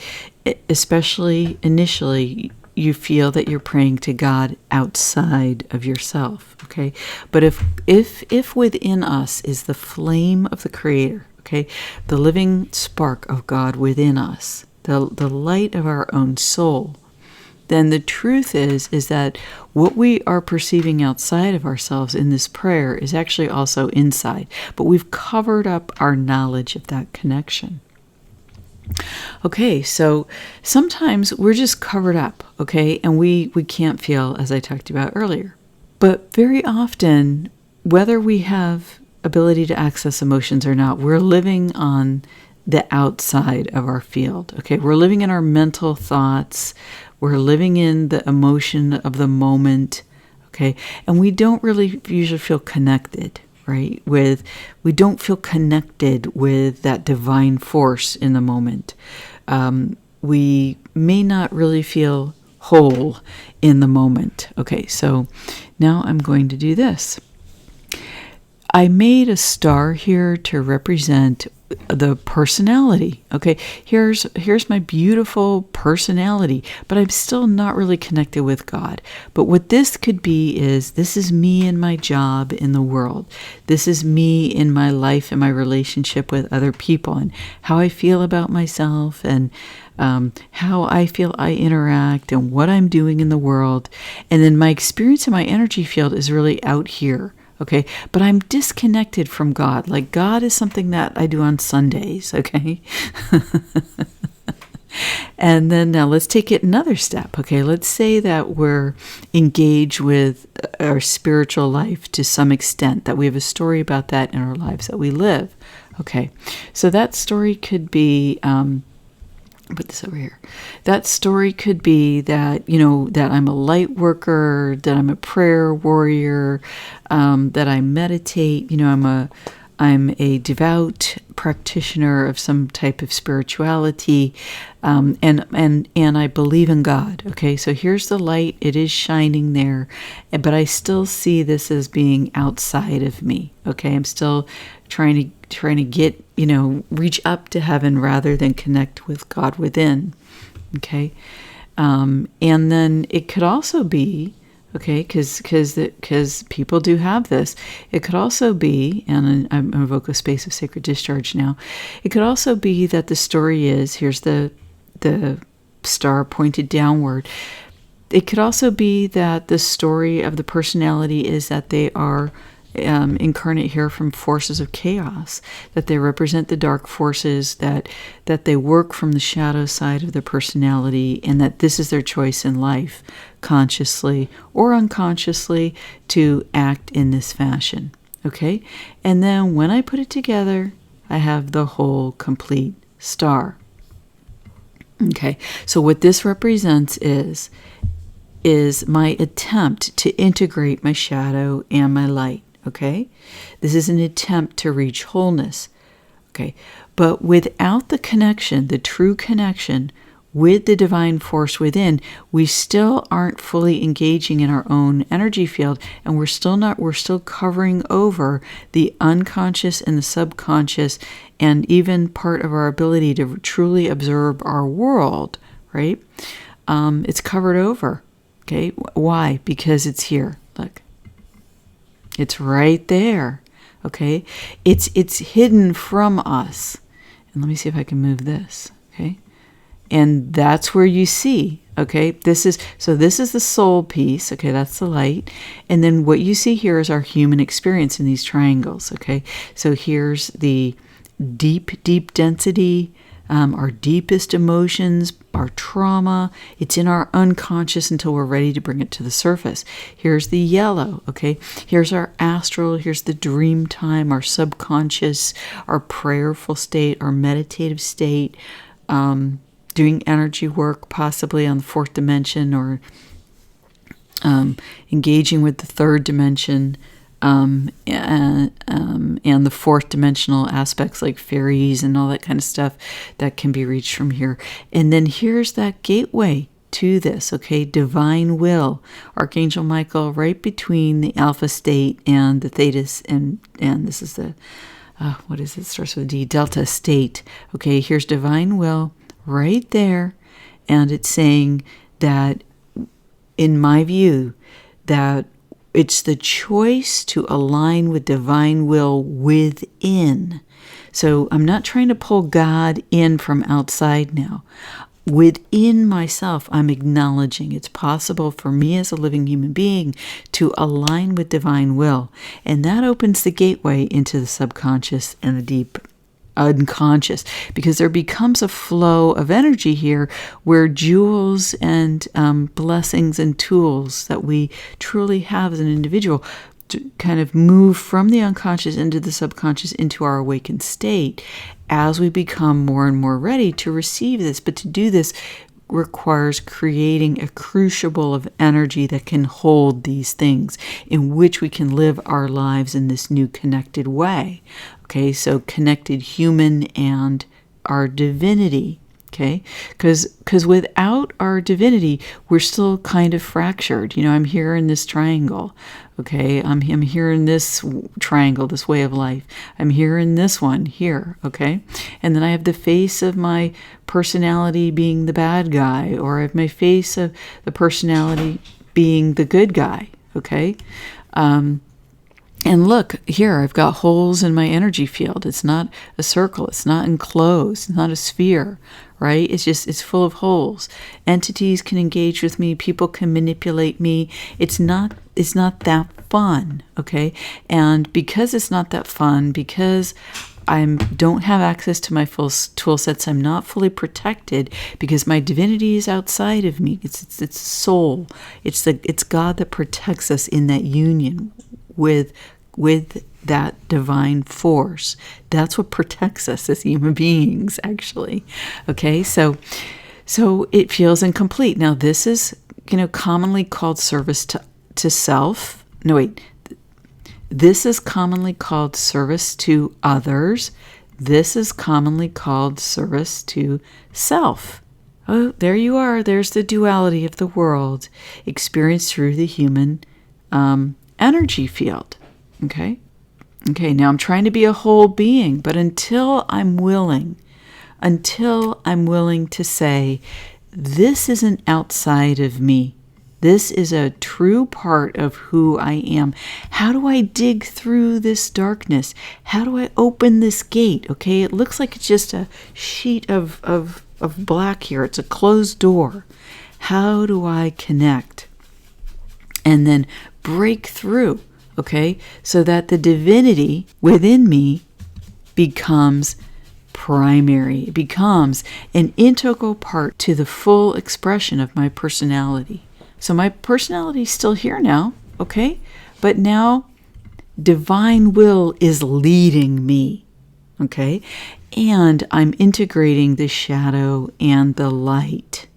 especially initially, you feel that you're praying to God outside of yourself, okay? But if within us is the flame of the Creator, okay, the living spark of God within us, the light of our own soul, then the truth is that what we are perceiving outside of ourselves in this prayer is actually also inside, but we've covered up our knowledge of that connection. Okay, so sometimes we're just covered up, okay, and we can't feel, as I talked about earlier. But very often, whether we have ability to access emotions or not, we're living on the outside of our field. Okay, we're living in our mental thoughts. We're living in the emotion of the moment. Okay, and we don't really usually feel connected, right? We don't feel connected with that divine force in the moment. We may not really feel whole in the moment. Okay, so now I'm going to do this. I made a star here to represent the personality. Okay, here's my beautiful personality, but I'm still not really connected with God. But what this could be is, this is me in my job in the world. This is me in my life and my relationship with other people, and how I feel about myself, and how I feel I interact, and what I'm doing in the world. And then my experience in my energy field is really out here. Okay, but I'm disconnected from God. Like, God is something that I do on Sundays, okay? And then now let's take it another step, okay? Let's say that we're engaged with our spiritual life to some extent, that we have a story about that in our lives that we live. Okay, so that story could be... put this over here. That story could be that, that I'm a light worker, that I'm a prayer warrior, that I meditate, I'm a devout practitioner of some type of spirituality, and I believe in God. Okay, so here's the light; it is shining there, but I still see this as being outside of me. Okay, I'm still trying to get, reach up to heaven rather than connect with God within. Okay, and then it could also be, okay, because people do have this. It could also be, and I invoke a space of sacred discharge now. It could also be that the story is, here's the star pointed downward. It could also be that the story of the personality is that they are incarnate here from forces of chaos, that they represent the dark forces, that they work from the shadow side of their personality, and that this is their choice in life, consciously or unconsciously, to act in this fashion. Okay? And then when I put it together, I have the whole complete star. Okay, so what this represents is my attempt to integrate my shadow and my light. Okay, this is an attempt to reach wholeness. Okay, but without the connection, the true connection with the divine force within, we still aren't fully engaging in our own energy field, and we're still covering over the unconscious and the subconscious, and even part of our ability to truly observe our world, right? It's covered over. Okay, why? Because it's here. Look. It's right there, okay? It's hidden from us. And let me see if I can move this, okay? And that's where you see, okay? This is the soul piece, okay? That's the light. And then what you see here is our human experience in these triangles, okay? So here's the deep density, our deepest emotions, our trauma. It's in our unconscious until we're ready to bring it to the surface. Here's the yellow, okay? Here's our astral, here's the dream time, our subconscious, our prayerful state, our meditative state, doing energy work possibly on the fourth dimension, or engaging with the third dimension, and the fourth dimensional aspects like fairies and all that kind of stuff that can be reached from here. And then here's that gateway to this, okay? Divine will, Archangel Michael, right between the alpha state and the theta, and this is the what is it? Starts with D, delta state. Okay, here's divine will right there, and it's saying that, in my view, that it's the choice to align with divine will within. So I'm not trying to pull God in from outside now. Within myself, I'm acknowledging it's possible for me as a living human being to align with divine will. And that opens the gateway into the subconscious and the deep unconscious, because there becomes a flow of energy here where jewels and blessings and tools that we truly have as an individual kind of move from the unconscious into the subconscious into our awakened state as we become more and more ready to receive this. But to do this requires creating a crucible of energy that can hold these things, in which we can live our lives in this new connected way. Okay, so connected human and our divinity. Okay, because without our divinity, we're still kind of fractured. I'm here in this triangle. Okay, I'm here in this triangle, this way of life. I'm here in this one here. Okay, and then I have the face of my personality being the bad guy, or I have my face of the personality being the good guy. Okay. And look, here, I've got holes in my energy field. It's not a circle. It's not enclosed. It's not a sphere, right? It's full of holes. Entities can engage with me. People can manipulate me. It's not that fun, okay? And because it's not that fun, because I don't have access to my full tool sets, I'm not fully protected, because my divinity is outside of me. It's soul. It's God that protects us in that union with that divine force. That's what protects us as human beings, actually. Okay, so it feels incomplete. Now, this is commonly called service to self. No, wait. This is commonly called service to others. This is commonly called service to self. Oh, there you are. There's the duality of the world experienced through the human energy field. Okay, now I'm trying to be a whole being, but until I'm willing to say, this isn't outside of me, this is a true part of who I am. How do I dig through this darkness? How do I open this gate? Okay, it looks like it's just a sheet of black here. It's a closed door. How do I connect? And then break through. Okay, so that the divinity within me becomes primary. It becomes an integral part to the full expression of my personality. So my personality is still here now, okay? But now divine will is leading me, okay? And I'm integrating the shadow and the light.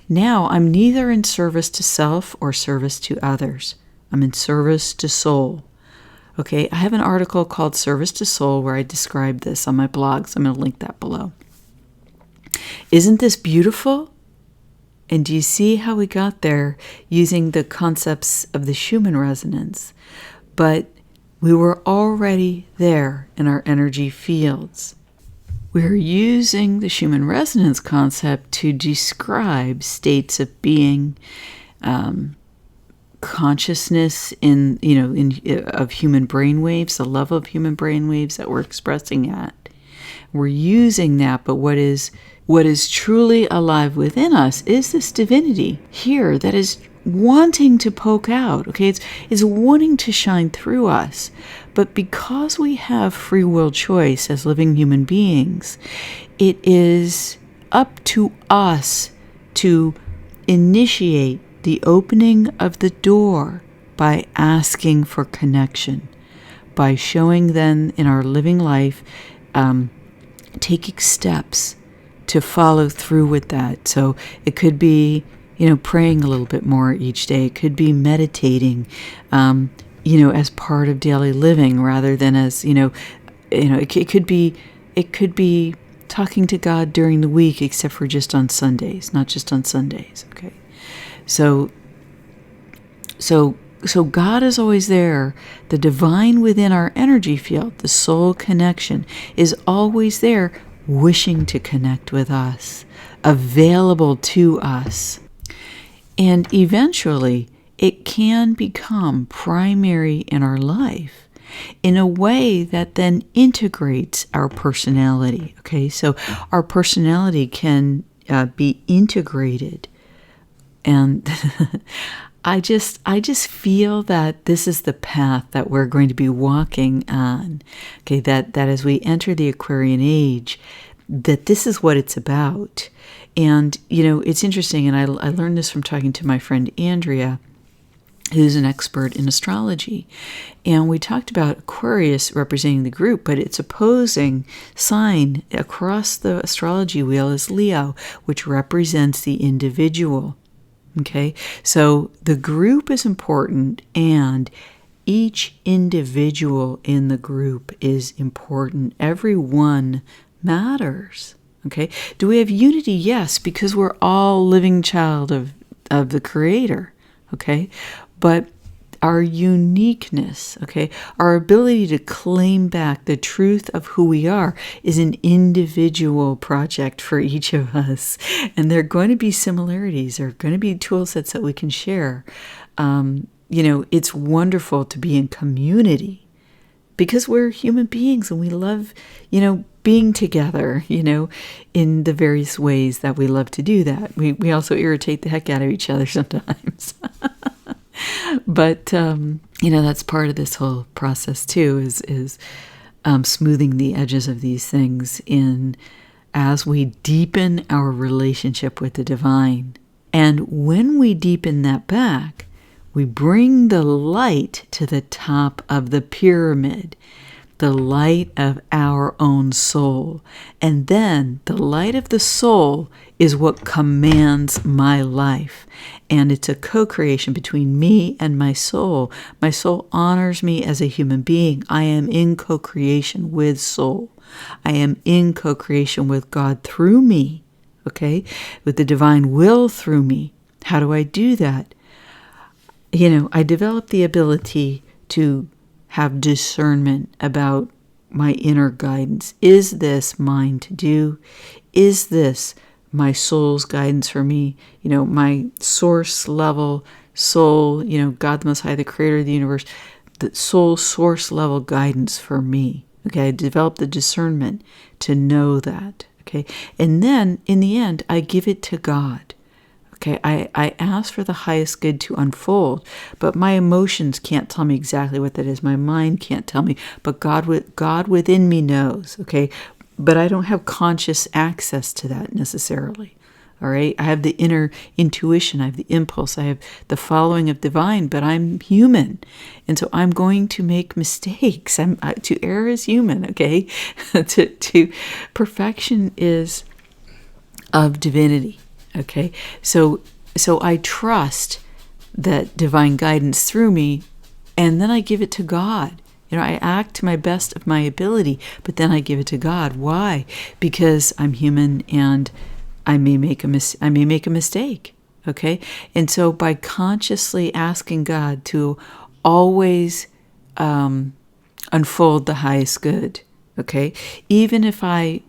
Now I'm neither in service to self or service to others. I'm in service to soul. Okay, I have an article called Service to Soul where I describe this on my blog, so I'm going to link that below. Isn't this beautiful? And do you see how we got there using the concepts of the Schumann Resonance? But we were already there in our energy fields. We're using the Schumann Resonance concept to describe states of being, consciousness of human brainwaves, the level of human brainwaves that we're expressing at. We're using that, but what is truly alive within us is this divinity here that is wanting to poke out. Okay, it's wanting to shine through us. But because we have free will choice as living human beings, it is up to us to initiate the opening of the door by asking for connection, by showing then in our living life, taking steps to follow through with that. So it could be, praying a little bit more each day. It could be meditating, as part of daily living rather than as, it could be talking to God during the week, except for just on Sundays, not just on Sundays. Okay. So God is always there. The divine within our energy field, the soul connection, is always there, wishing to connect with us, available to us. And eventually, it can become primary in our life in a way that then integrates our personality. Okay, so our personality can be integrated. And I just feel that this is the path that we're going to be walking on. Okay, that as we enter the Aquarian age, that this is what it's about. And, it's interesting, and I learned this from talking to my friend Andrea, who's an expert in astrology. And we talked about Aquarius representing the group, but its opposing sign across the astrology wheel is Leo, which represents the individual. Okay, so the group is important, and each individual in the group is important. Everyone matters. Okay, do we have unity? Yes, because we're all living child of the Creator. Okay, but our uniqueness, okay, our ability to claim back the truth of who we are is an individual project for each of us. And there are going to be similarities. There are going to be tool sets that we can share. It's wonderful to be in community because we're human beings and we love, being together, in the various ways that we love to do that. We also irritate the heck out of each other sometimes. But, that's part of this whole process too, is smoothing the edges of these things as we deepen our relationship with the divine. And when we deepen that back, we bring the light to the top of the pyramid, the light of our own soul. And then the light of the soul is what commands my life. And it's a co-creation between me and my soul. My soul honors me as a human being. I am in co-creation with soul. I am in co-creation with God through me, okay? With the divine will through me. How do I do that? I develop the ability to have discernment about my inner guidance. Is this mine to do? Is this my soul's guidance for me? My source level soul, God the Most High, the creator of the universe, the soul source level guidance for me. Okay, I develop the discernment to know that. Okay, and then in the end, I give it to God. Okay, I ask for the highest good to unfold, but my emotions can't tell me exactly what that is. My mind can't tell me, but God within me knows, okay? But I don't have conscious access to that necessarily, all right? I have the inner intuition, I have the impulse, I have the following of divine, but I'm human, and so I'm going to make mistakes. To err is human, okay? to perfection is of divinity. Okay, so I trust that divine guidance through me, and then I give it to God. I act to my best of my ability, but then I give it to God. Why? Because I'm human and I may make a mistake. Okay, and so by consciously asking God to always unfold the highest good. Okay, even if I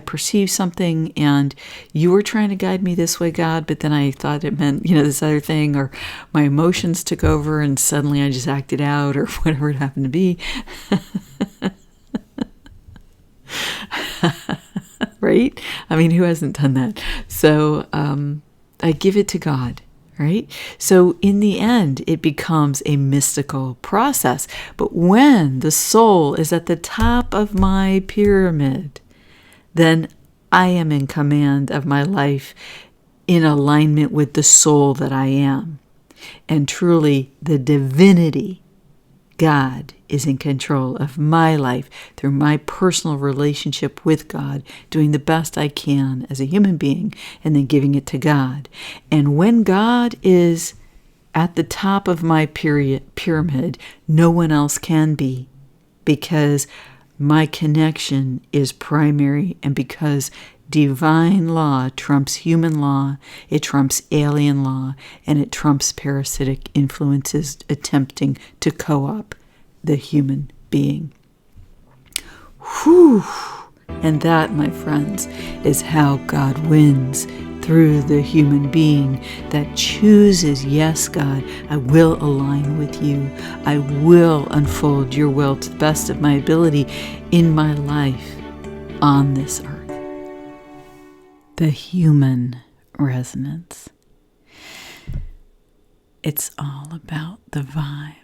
perceive something and you were trying to guide me this way, God, but then I thought it meant, this other thing, or my emotions took over and suddenly I just acted out or whatever it happened to be. Right? I mean, who hasn't done that? So I give it to God. Right? So in the end, it becomes a mystical process. But when the soul is at the top of my pyramid, then I am in command of my life in alignment with the soul that I am. And truly, the divinity, God, is in control of my life through my personal relationship with God, doing the best I can as a human being, and then giving it to God. And when God is at the top of my pyramid, no one else can be, because my connection is primary, and because divine law trumps human law, it trumps alien law, and it trumps parasitic influences attempting to co-opt the human being. Whew! And that, my friends, is how God wins through the human being that chooses, yes, God, I will align with you. I will unfold your will to the best of my ability in my life on this earth. The human resonance. It's all about the vibe.